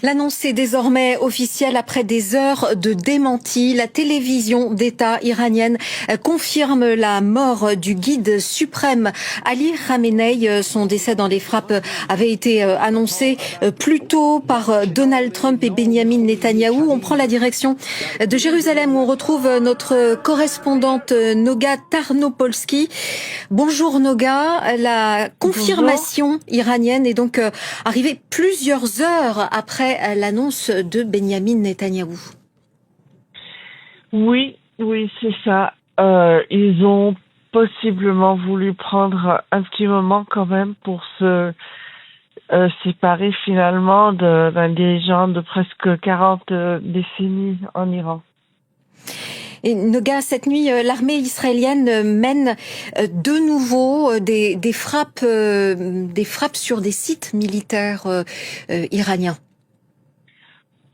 L'annonce est désormais officielle après des heures de démenti. La télévision d'État iranienne confirme la mort du guide suprême Ali Khamenei. Son décès dans les frappes avait été annoncé plus tôt par Donald Trump et Benyamin Netanyahou. On prend la direction de Jérusalem où on retrouve notre correspondante Noga Tarnopolski. Bonjour Noga, la confirmation iranienne est donc arrivée plusieurs heures après l'annonce de Benyamin Netanyahou. Oui, c'est ça. Ils ont possiblement voulu prendre un petit moment quand même pour se séparer finalement d'un dirigeant de presque 40 décennies en Iran. Et Noga, cette nuit, l'armée israélienne mène de nouveau des frappes sur des sites militaires iraniens.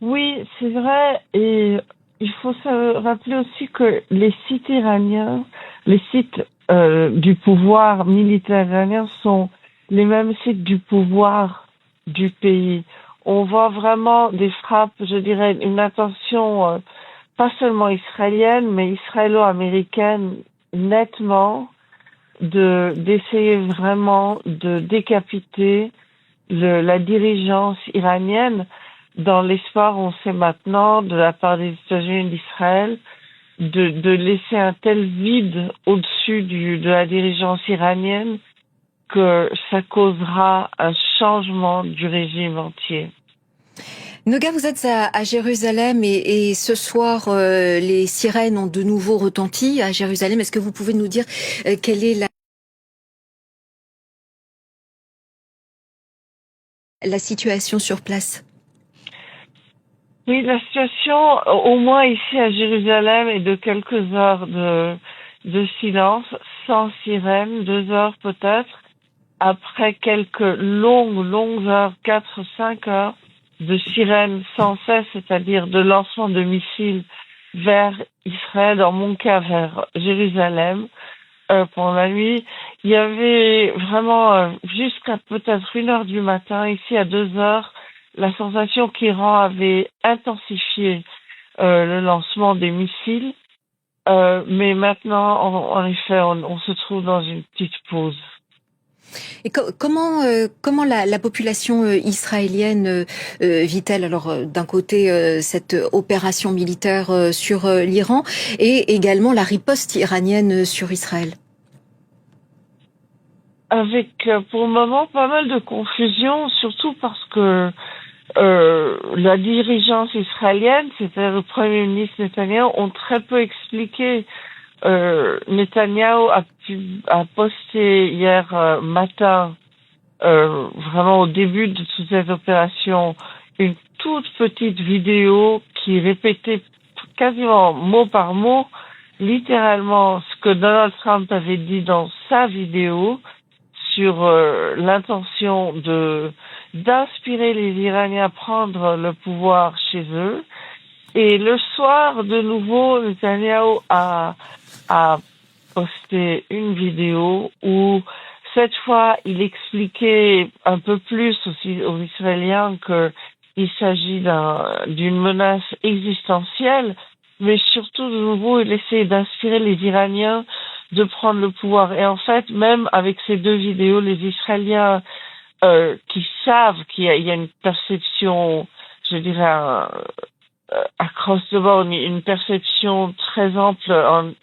Oui, c'est vrai. Et il faut se rappeler aussi que les sites iraniens, les sites du pouvoir militaire iranien sont les mêmes sites du pouvoir du pays. On voit vraiment des frappes, je dirais, une attention pas seulement israélienne, mais israélo-américaine nettement, d'essayer vraiment de décapiter la dirigeance iranienne dans l'espoir, on sait maintenant, de la part des États-Unis et d'Israël, de laisser un tel vide au-dessus de la dirigeance iranienne que ça causera un changement du régime entier. Noga, vous êtes à Jérusalem et ce soir, les sirènes ont de nouveau retenti à Jérusalem. Est-ce que vous pouvez nous dire quelle est la situation sur place? Oui, la situation, au moins ici à Jérusalem, est de quelques heures de silence, sans sirène, 2 heures peut-être, après quelques longues heures, 4, 5 heures de sirènes sans cesse, c'est-à-dire de lancement de missiles vers Israël, dans mon cas vers Jérusalem, pour la nuit. Il y avait vraiment jusqu'à peut-être 1 heure du matin, ici à 2 heures, la sensation qu'Iran avait intensifié le lancement des missiles, mais maintenant, en effet, on se trouve dans une petite pause. Et comment la population israélienne vit-elle alors d'un côté cette opération militaire sur l'Iran et également la riposte iranienne sur Israël? Avec pour le moment pas mal de confusion, surtout parce que la dirigeance israélienne, c'est-à-dire le Premier ministre Netanyahou, ont très peu expliqué. Netanyahou a posté hier matin, vraiment au début de toute cette opération, une toute petite vidéo qui répétait quasiment mot par mot, littéralement ce que Donald Trump avait dit dans sa vidéo sur l'intention d'inspirer les Iraniens à prendre le pouvoir chez eux. Et le soir, de nouveau, Netanyahou a posté une vidéo où, cette fois, il expliquait un peu plus aussi aux Israéliens qu'il s'agit d'une menace existentielle, mais surtout, de nouveau, il essayait d'inspirer les Iraniens de prendre le pouvoir. Et en fait, même avec ces 2 vidéos, les Israéliens qui savent qu'il y a une perception, je dirais, across the board, une perception très ample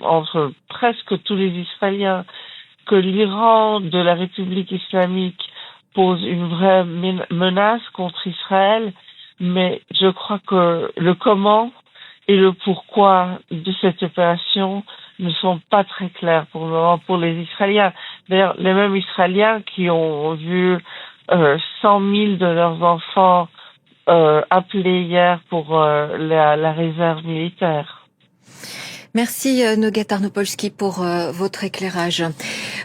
entre presque tous les Israéliens que l'Iran de la République islamique pose une vraie menace contre Israël, mais je crois que le comment et le pourquoi de cette opération ne sont pas très clairs pour le moment pour les Israéliens. D'ailleurs, les mêmes Israéliens qui ont vu 100 000 de leurs enfants appelés hier pour la réserve militaire. Merci Noga Tarnopolski pour votre éclairage.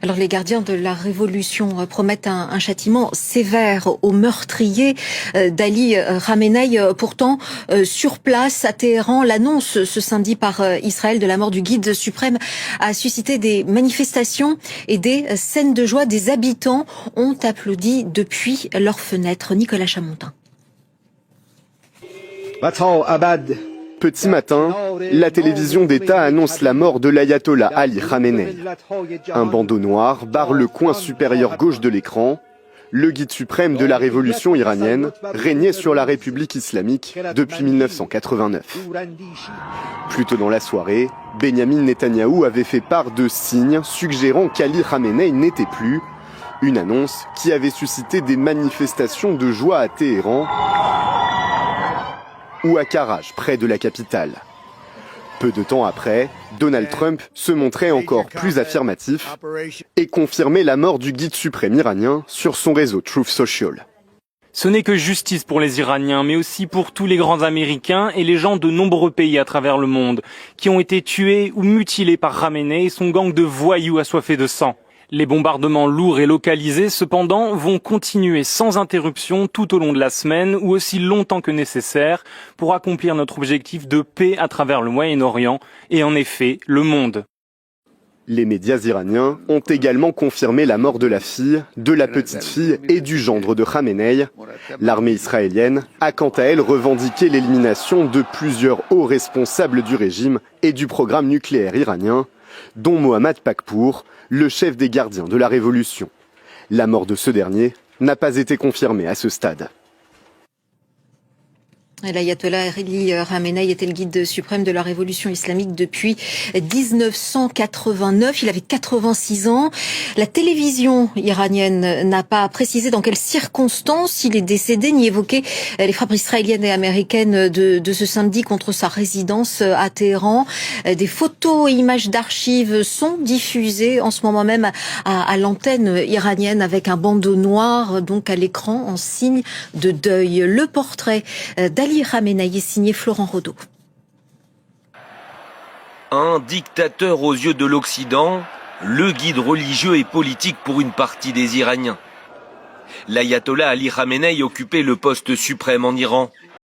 Alors les gardiens de la révolution promettent un châtiment sévère aux meurtriers d'Ali Khamenei. Pourtant, sur place à Téhéran, l'annonce ce samedi par Israël de la mort du guide suprême a suscité des manifestations et des scènes de joie. Des habitants ont applaudi depuis leurs fenêtres. Nicolas Chamontin. Petit matin, la télévision d'État annonce la mort de l'ayatollah Ali Khamenei. Un bandeau noir barre le coin supérieur gauche de l'écran. Le guide suprême de la révolution iranienne régnait sur la République islamique depuis 1989. Plus tôt dans la soirée, Benyamin Netanyahou avait fait part de signes suggérant qu'Ali Khamenei n'était plus. Une annonce qui avait suscité des manifestations de joie à Téhéran ou à Karaj, près de la capitale. Peu de temps après, Donald Trump se montrait encore plus affirmatif et confirmait la mort du guide suprême iranien sur son réseau Truth Social. Ce n'est que justice pour les Iraniens, mais aussi pour tous les grands Américains et les gens de nombreux pays à travers le monde qui ont été tués ou mutilés par Khamenei et son gang de voyous assoiffés de sang. Les bombardements lourds et localisés, cependant, vont continuer sans interruption tout au long de la semaine ou aussi longtemps que nécessaire pour accomplir notre objectif de paix à travers le Moyen-Orient et en effet le monde. Les médias iraniens ont également confirmé la mort de la fille, de la petite-fille et du gendre de Khamenei. L'armée israélienne a quant à elle revendiqué l'élimination de plusieurs hauts responsables du régime et du programme nucléaire iranien, dont Mohammad Pakpour, le chef des gardiens de la révolution. La mort de ce dernier n'a pas été confirmée à ce stade. L'ayatollah Ali Khamenei était le guide suprême de la révolution islamique depuis 1989. Il avait 86 ans. La télévision iranienne n'a pas précisé dans quelles circonstances il est décédé, ni évoqué les frappes israéliennes et américaines de ce samedi contre sa résidence à Téhéran. Des photos et images d'archives sont diffusées en ce moment même à l'antenne iranienne avec un bandeau noir donc à l'écran en signe de deuil. Le portrait d'Ali Khamenei est signé Florent Rodeau. Un dictateur aux yeux de l'Occident, le guide religieux et politique pour une partie des Iraniens. L'ayatollah Ali Khamenei occupait le poste suprême en Iran.